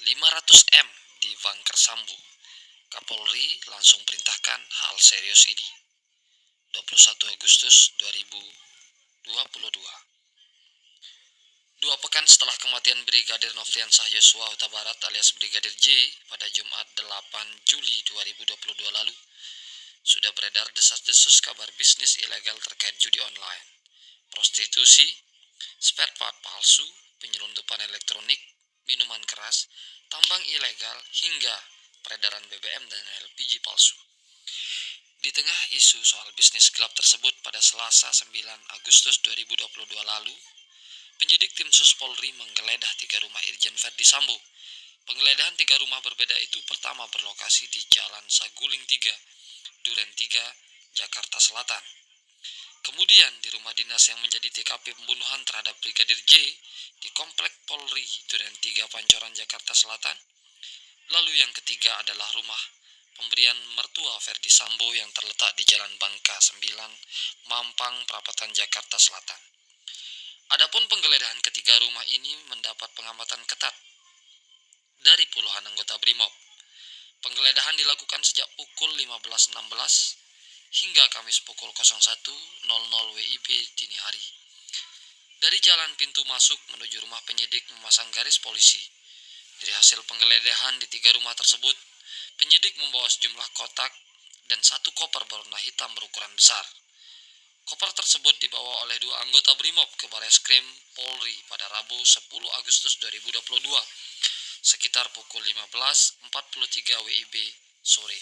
500 M di Bangker Sambo. Kapolri langsung perintahkan hal serius ini. 21 Agustus 2022. 2 pekan setelah kematian Brigadir Nofriansah Yosua Huta Barat alias Brigadir J pada Jumat 8 Juli 2022 lalu, sudah beredar desas-desus kabar bisnis ilegal terkait judi online, prostitusi, spare part palsu, penyelundupan elektronik, minuman keras, tambang ilegal, hingga peredaran BBM dan LPG palsu. Di tengah isu soal bisnis gelap tersebut pada Selasa 9 Agustus 2022 lalu, penyidik tim Sus Polri menggeledah 3 rumah Irjen Verdi Sambo. Penggeledahan 3 rumah berbeda itu pertama berlokasi di Jalan Saguling 3, Duren 3, Jakarta Selatan. Kemudian di rumah dinas yang menjadi TKP pembunuhan terhadap Brigadir J di Komplek Polri Duren 3, Pancoran, Jakarta Selatan. Lalu yang ketiga adalah rumah pemberian mertua Verdi Sambo yang terletak di Jalan Bangka 9, Mampang, Perapatan, Jakarta Selatan. Adapun penggeledahan ketiga rumah ini mendapat pengamatan ketat dari puluhan anggota BRIMOB. Penggeledahan dilakukan sejak pukul 15.16 hingga Kamis pukul 01.00 WIB dini hari. Dari jalan pintu masuk menuju rumah penyidik memasang garis polisi. Dari hasil penggeledahan di 3 rumah tersebut, penyidik membawa sejumlah kotak dan 1 koper berwarna hitam berukuran besar. Koper tersebut dibawa oleh 2 anggota BRIMOB ke Bareskrim Polri pada Rabu 10 Agustus 2022 sekitar pukul 15.43 WIB sore.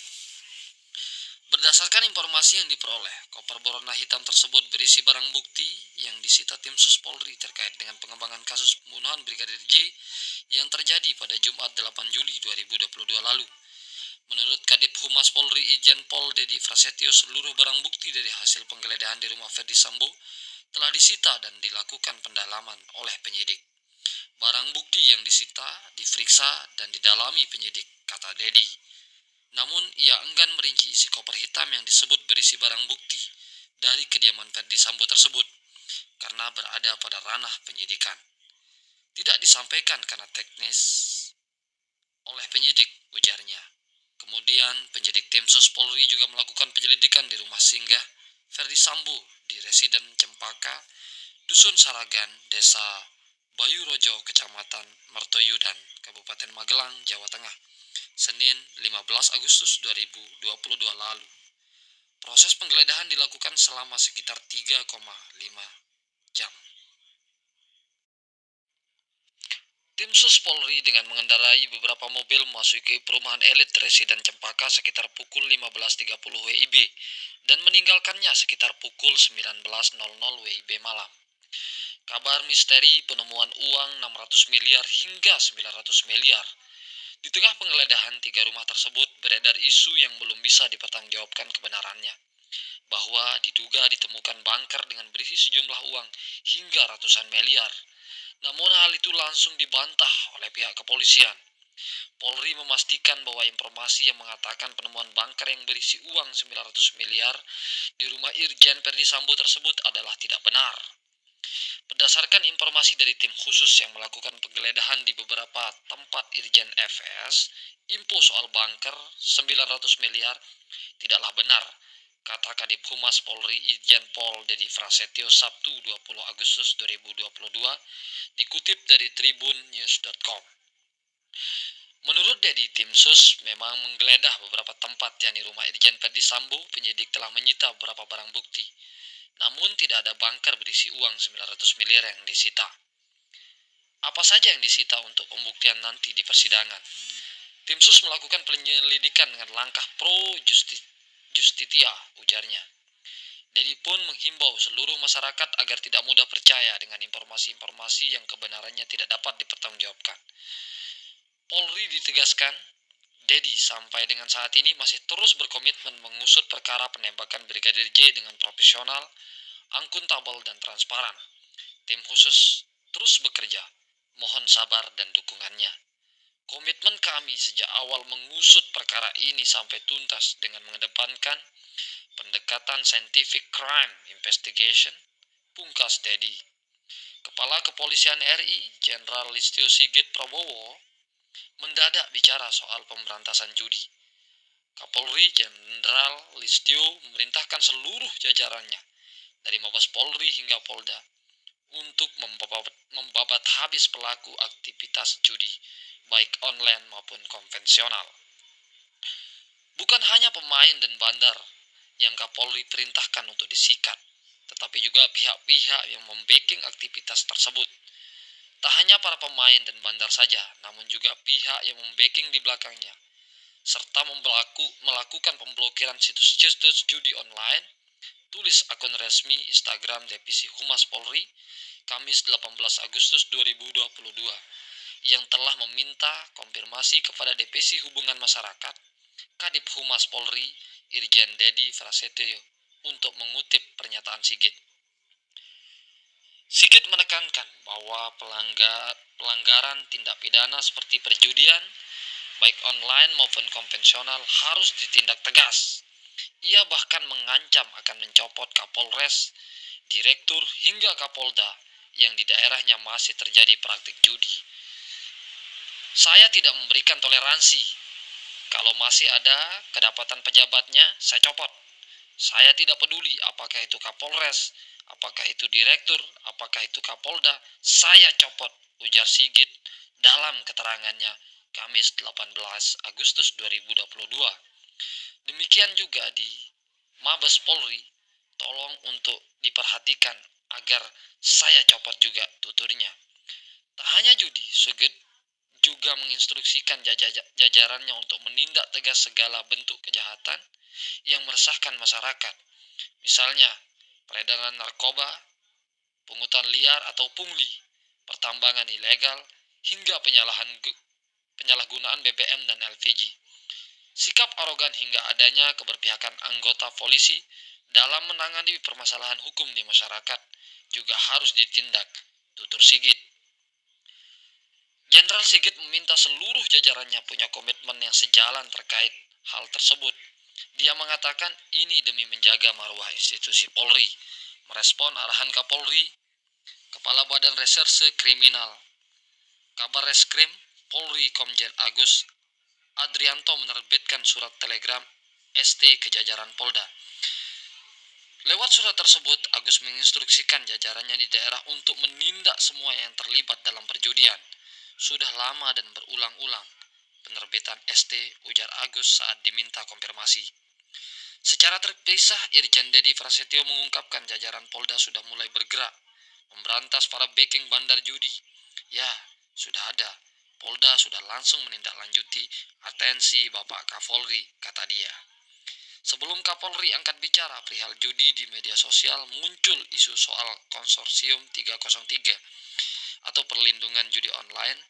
Berdasarkan informasi yang diperoleh, koper berwarna hitam tersebut berisi barang bukti yang disita tim Sus Polri terkait dengan pengembangan kasus pembunuhan Brigadir J yang terjadi pada Jumat 8 Juli 2022 lalu. Menurut Kadip Humas Polri Irjen Pol Dedi Prasetyo, seluruh barang bukti dari hasil penggeledahan di rumah Verdi Sambo telah disita dan dilakukan pendalaman oleh penyidik. Barang bukti yang disita, diperiksa, dan didalami penyidik, kata Dedi. Namun, ia enggan merinci isi koper hitam yang disebut berisi barang bukti dari kediaman Verdi Sambo tersebut, karena berada pada ranah penyidikan. Tidak disampaikan karena teknis oleh penyidik, ujarnya. Kemudian, penyidik tim Sus Polri juga melakukan penyelidikan di rumah singgah Verdi Sambo di Residen Cempaka, Dusun Saragan, Desa Bayurojo, Kecamatan Mertoyudan, Kabupaten Magelang, Jawa Tengah, Senin 15 Agustus 2022 lalu. Proses penggeledahan dilakukan selama sekitar 3,5 jam. Tim Sus Polri dengan mengendarai beberapa mobil memasuki perumahan elit Residen Cempaka sekitar pukul 15.30 WIB dan meninggalkannya sekitar pukul 19.00 WIB malam. Kabar misteri penemuan uang 600 miliar hingga 900 miliar. Di tengah penggeledahan 3 rumah tersebut beredar isu yang belum bisa dipertanggungjawabkan kebenarannya, bahwa diduga ditemukan bunker dengan berisi sejumlah uang hingga ratusan miliar. Namun hal itu langsung dibantah oleh pihak kepolisian. Polri memastikan bahwa informasi yang mengatakan penemuan bunker yang berisi uang 900 miliar di rumah Irjen Verdi Sambo tersebut adalah tidak benar. Berdasarkan informasi dari tim khusus yang melakukan penggeledahan di beberapa tempat Irjen FS, info soal bunker 900 miliar tidaklah benar, kata Kadip Humas Polri Irjen Pol Dedi Prasetyo Sabtu 20 Agustus 2022, dikutip dari tribunnews.com. Menurut Dedi, tim Sus memang menggeledah beberapa tempat, yakni rumah Irjen Verdi Sambo. Penyidik telah menyita beberapa barang bukti, namun tidak ada bunker berisi uang 900 miliar yang disita. Apa saja yang disita untuk pembuktian nanti di persidangan? Tim Sus melakukan penyelidikan dengan langkah pro-justitia, ujarnya. Dedi pun menghimbau seluruh masyarakat agar tidak mudah percaya dengan informasi-informasi yang kebenarannya tidak dapat dipertanggungjawabkan. Polri ditegaskan, Dedi sampai dengan saat ini masih terus berkomitmen mengusut perkara penembakan Brigadir J dengan profesional, akuntabel, dan transparan. Tim khusus terus bekerja, mohon sabar dan dukungannya. Komitmen kami sejak awal mengusut perkara ini sampai tuntas dengan mengedepankan pendekatan scientific crime investigation, pungkas Dedi. Kepala Kepolisian RI, Jenderal Listio Sigit Prabowo, mendadak bicara soal pemberantasan judi. Kapolri Jenderal Listio memerintahkan seluruh jajarannya, dari Mabes Polri hingga Polda, untuk membabat habis pelaku aktivitas judi, baik online maupun konvensional. Bukan hanya pemain dan bandar yang Kapolri perintahkan untuk disikat, tetapi juga pihak-pihak yang membacking aktivitas tersebut. Tak hanya para pemain dan bandar saja, namun juga pihak yang membacking di belakangnya, serta melakukan pemblokiran situs-situs judi online, tulis akun resmi Instagram Divisi Humas Polri, Kamis 18 Agustus 2022, yang telah meminta konfirmasi kepada Divisi Hubungan Masyarakat, Kadip Humas Polri, Irjen Dedi Prasetyo, untuk mengutip pernyataan Sigit. Sigit menekankan bahwa pelanggaran tindak pidana seperti perjudian, baik online maupun konvensional, harus ditindak tegas. Ia bahkan mengancam akan mencopot Kapolres, Direktur hingga Kapolda yang di daerahnya masih terjadi praktik judi. Saya tidak memberikan toleransi. Kalau masih ada kedapatan pejabatnya, saya copot. Saya tidak peduli apakah itu Kapolres, apakah itu Direktur, apakah itu Kapolda, saya copot, ujar Sigit dalam keterangannya Kamis 18 Agustus 2022. Demikian juga di Mabes Polri, tolong untuk diperhatikan agar saya copot juga, tuturnya. Tak hanya judi, Sigit juga menginstruksikan jajarannya untuk menindak tegas segala bentuk kejahatan yang meresahkan masyarakat. Misalnya, peredaran narkoba, pungutan liar atau pungli, pertambangan ilegal, hingga penyalahgunaan BBM dan LPG. Sikap arogan hingga adanya keberpihakan anggota polisi dalam menangani permasalahan hukum di masyarakat juga harus ditindak, tutur Sigit. Jenderal Sigit meminta seluruh jajarannya punya komitmen yang sejalan terkait hal tersebut. Dia mengatakan ini demi menjaga marwah institusi Polri. Merespon arahan Kapolri, Kepala Badan Reserse Kriminal Kabar Reskrim Polri Komjen Agus Adrianto menerbitkan surat telegram ST ke jajaran Polda. Lewat surat tersebut, Agus menginstruksikan jajarannya di daerah untuk menindak semua yang terlibat dalam perjudian. Sudah lama dan berulang-ulang penerbitan ST, ujar Agus saat diminta konfirmasi. Secara terpisah, Irjen Dedi Prasetyo mengungkapkan jajaran Polda sudah mulai bergerak memberantas para backing bandar judi. Ya, sudah ada. Polda sudah langsung menindaklanjuti atensi Bapak Kapolri, kata dia. Sebelum Kapolri angkat bicara perihal judi di media sosial, muncul isu soal konsorsium 303 atau perlindungan judi online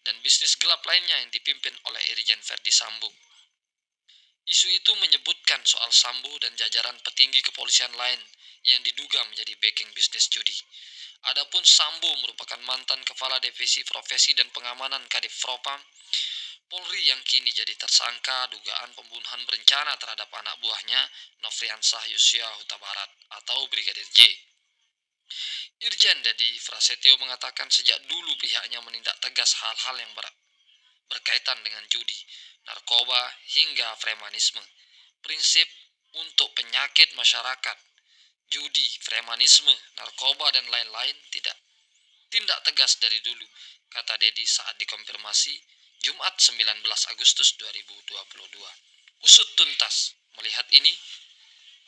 dan bisnis gelap lainnya yang dipimpin oleh Irjen Verdi Sambo. Isu itu menyebutkan soal Sambo dan jajaran petinggi kepolisian lain yang diduga menjadi backing bisnis judi. Adapun Sambo merupakan mantan Kepala Divisi Profesi dan Pengamanan Kadif Propam Polri yang kini jadi tersangka dugaan pembunuhan berencana terhadap anak buahnya Nofriansah Yosua Huta Barat atau Brigadir J. Irjen Dedi Prasetyo mengatakan sejak dulu pihaknya menindak tegas hal-hal yang berkaitan dengan judi, narkoba, hingga premanisme. Prinsip untuk penyakit masyarakat, judi, premanisme, narkoba, dan lain-lain tindak tegas dari dulu, kata Dedi saat dikonfirmasi Jumat 19 Agustus 2022. Usut tuntas melihat ini,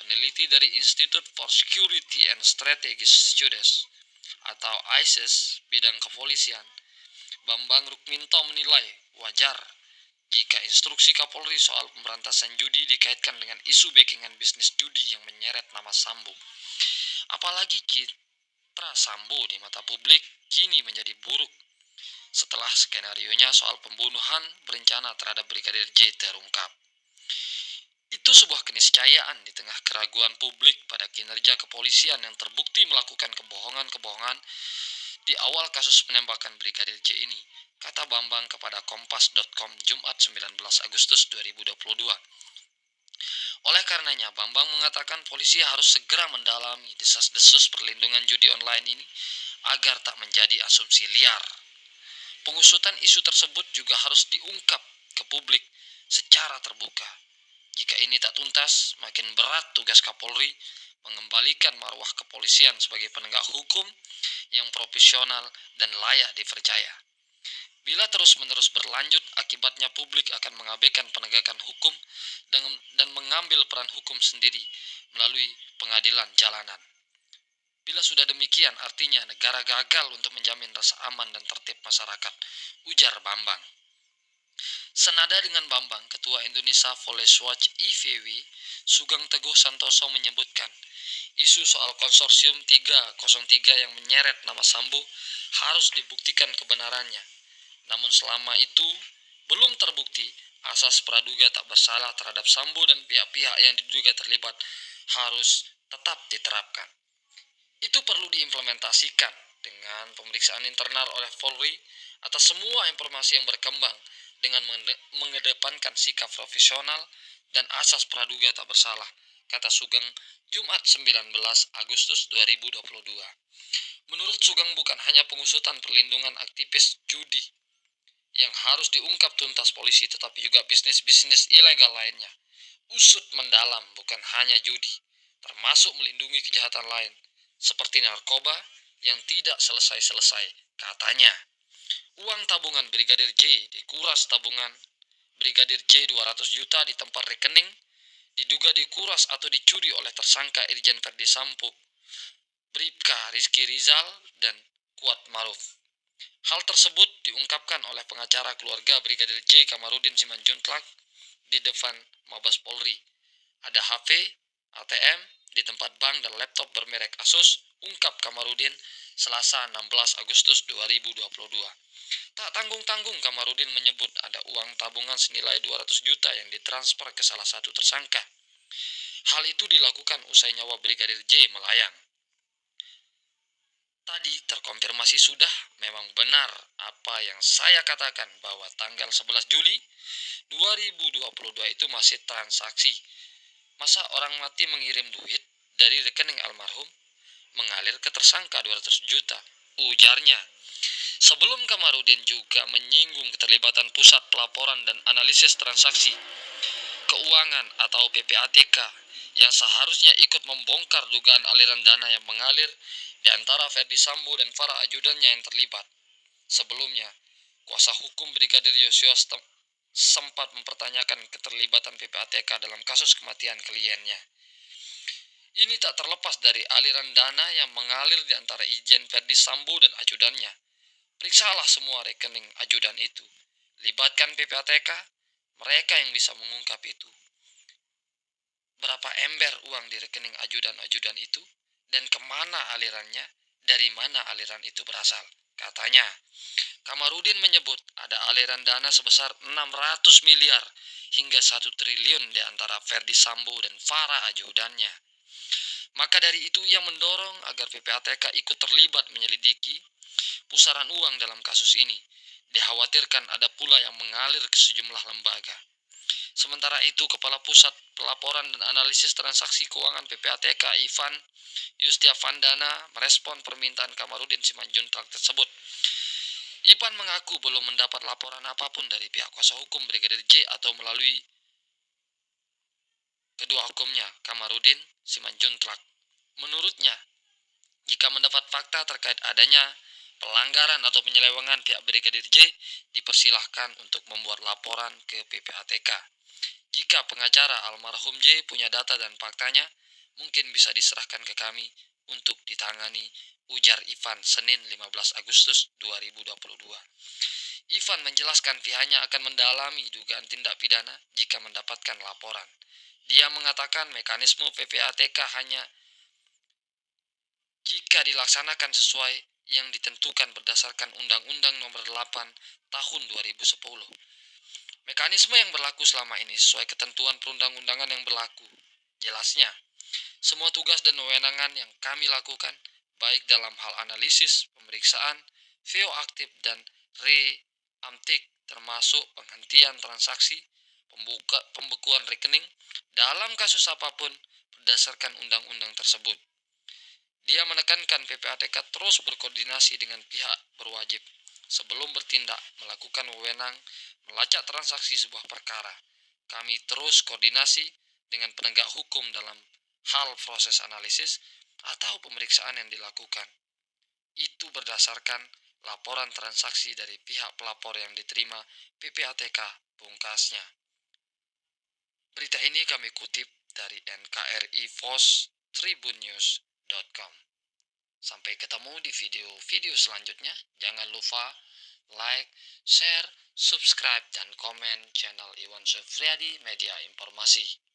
peneliti dari Institute for Security and Strategic Studies atau ISIS bidang kepolisian, Bambang Rukminto, menilai wajar jika instruksi Kapolri soal pemberantasan judi dikaitkan dengan isu backingan bisnis judi yang menyeret nama Sambo. Apalagi citra Sambo di mata publik kini menjadi buruk setelah skenarionya soal pembunuhan berencana terhadap Brigadir J terungkap. Itu sebuah keniscayaan di tengah keraguan publik pada kinerja kepolisian yang terbukti melakukan kebohongan-kebohongan di awal kasus penembakan Brigadir J ini, kata Bambang kepada Kompas.com Jumat 19 Agustus 2022. Oleh karenanya, Bambang mengatakan polisi harus segera mendalami desas-desus perlindungan judi online ini agar tak menjadi asumsi liar. Pengusutan isu tersebut juga harus diungkap ke publik secara terbuka. Jika ini tak tuntas, makin berat tugas Kapolri mengembalikan marwah kepolisian sebagai penegak hukum yang profesional dan layak dipercaya. Bila terus-menerus berlanjut, akibatnya publik akan mengabaikan penegakan hukum dan mengambil peran hukum sendiri melalui pengadilan jalanan. Bila sudah demikian, artinya negara gagal untuk menjamin rasa aman dan tertib masyarakat, ujar Bambang. Senada dengan Bambang, Ketua Indonesia Police Watch (IVW), Sugeng Teguh Santoso menyebutkan, isu soal konsorsium 303 yang menyeret nama Sambo harus dibuktikan kebenarannya. Namun selama itu belum terbukti, asas praduga tak bersalah terhadap Sambo dan pihak-pihak yang diduga terlibat harus tetap diterapkan. Itu perlu diimplementasikan dengan pemeriksaan internal oleh Polri atas semua informasi yang berkembang dengan mengedepankan sikap profesional dan asas praduga tak bersalah, kata Sugeng Jumat 19 Agustus 2022. Menurut Sugeng, bukan hanya pengusutan perlindungan aktivis judi yang harus diungkap tuntas polisi, tetapi juga bisnis-bisnis ilegal lainnya. Usut mendalam bukan hanya judi, termasuk melindungi kejahatan lain, seperti narkoba yang tidak selesai-selesai, katanya. Uang tabungan Brigadir J dikuras tabungan Brigadir J 200 juta di tempat rekening, diduga dikuras atau dicuri oleh tersangka Irjen Verdi Sambo, Bribka Rizky Rizal, dan Kuat Maruf. Hal tersebut diungkapkan oleh pengacara keluarga Brigadir J Kamarudin Simanjuntak di depan Mabes Polri. Ada HP, ATM di tempat bank dan laptop bermerek Asus, ungkap Kamarudin Selasa 16 Agustus 2022. Tak tanggung-tanggung Kamarudin menyebut ada uang tabungan senilai 200 juta yang ditransfer ke salah satu tersangka. Hal itu dilakukan usai nyawa Brigadir J melayang. Tadi terkonfirmasi sudah, memang benar apa yang saya katakan bahwa tanggal 11 Juli 2022 itu masih transaksi. Masa orang mati mengirim duit dari rekening almarhum mengalir ke tersangka 200 juta, ujarnya. Sebelum Kamarudin juga menyinggung keterlibatan Pusat Pelaporan dan Analisis Transaksi Keuangan atau PPATK yang seharusnya ikut membongkar dugaan aliran dana yang mengalir di antara Verdi Sambo dan para ajudannya yang terlibat. Sebelumnya, kuasa hukum Brigadir Yosua sempat mempertanyakan keterlibatan PPATK dalam kasus kematian kliennya. Ini tak terlepas dari aliran dana yang mengalir di antara Irjen Verdi Sambo dan ajudannya. Periksalah semua rekening ajudan itu. Libatkan PPATK, mereka yang bisa mengungkap itu. Berapa ember uang di rekening ajudan-ajudan itu, dan kemana alirannya, dari mana aliran itu berasal, katanya. Kamarudin menyebut ada aliran dana sebesar 600 miliar hingga 1 triliun di antara Verdi Sambo dan para ajudannya. Maka dari itu ia mendorong agar PPATK ikut terlibat menyelidiki pusaran uang dalam kasus ini. Dikhawatirkan ada pula yang mengalir ke sejumlah lembaga. Sementara itu, Kepala Pusat Pelaporan dan Analisis Transaksi Keuangan PPATK Ivan Yustiavandana merespon permintaan Kamarudin Simanjuntak tersebut. Ivan mengaku belum mendapat laporan apapun dari pihak kuasa hukum Brigadir J atau melalui kedua hukumnya, Kamarudin Simanjuntak. Menurutnya, jika mendapat fakta terkait adanya pelanggaran atau penyelewengan pihak Brigadir J, dipersilahkan untuk membuat laporan ke PPATK. Jika pengacara almarhum J punya data dan faktanya, mungkin bisa diserahkan ke kami untuk ditangani, ujar Ivan Senin 15 Agustus 2022. Ivan menjelaskan pihaknya akan mendalami dugaan tindak pidana jika mendapatkan laporan. Dia mengatakan mekanisme PPATK hanya jika dilaksanakan sesuai yang ditentukan berdasarkan Undang-Undang Nomor 8 Tahun 2010. Mekanisme yang berlaku selama ini sesuai ketentuan perundang-undangan yang berlaku. Jelasnya, semua tugas dan wewenangan yang kami lakukan, baik dalam hal analisis, pemeriksaan, VO aktif, dan re-amtik, termasuk penghentian transaksi, pembekuan rekening, dalam kasus apapun berdasarkan undang-undang tersebut. Dia menekankan PPATK terus berkoordinasi dengan pihak berwajib Sebelum bertindak melakukan wewenang melacak transaksi sebuah perkara, kami terus koordinasi dengan penegak hukum dalam hal proses analisis atau pemeriksaan yang dilakukan. Itu berdasarkan laporan transaksi dari pihak pelapor yang diterima PPATK, pungkasnya. Berita ini kami kutip dari NKRI Pos tribunnews.com. Sampai ketemu di video-video selanjutnya. Jangan lupa like, share, subscribe, dan komen channel Iwan Sufriadi Media Informasi.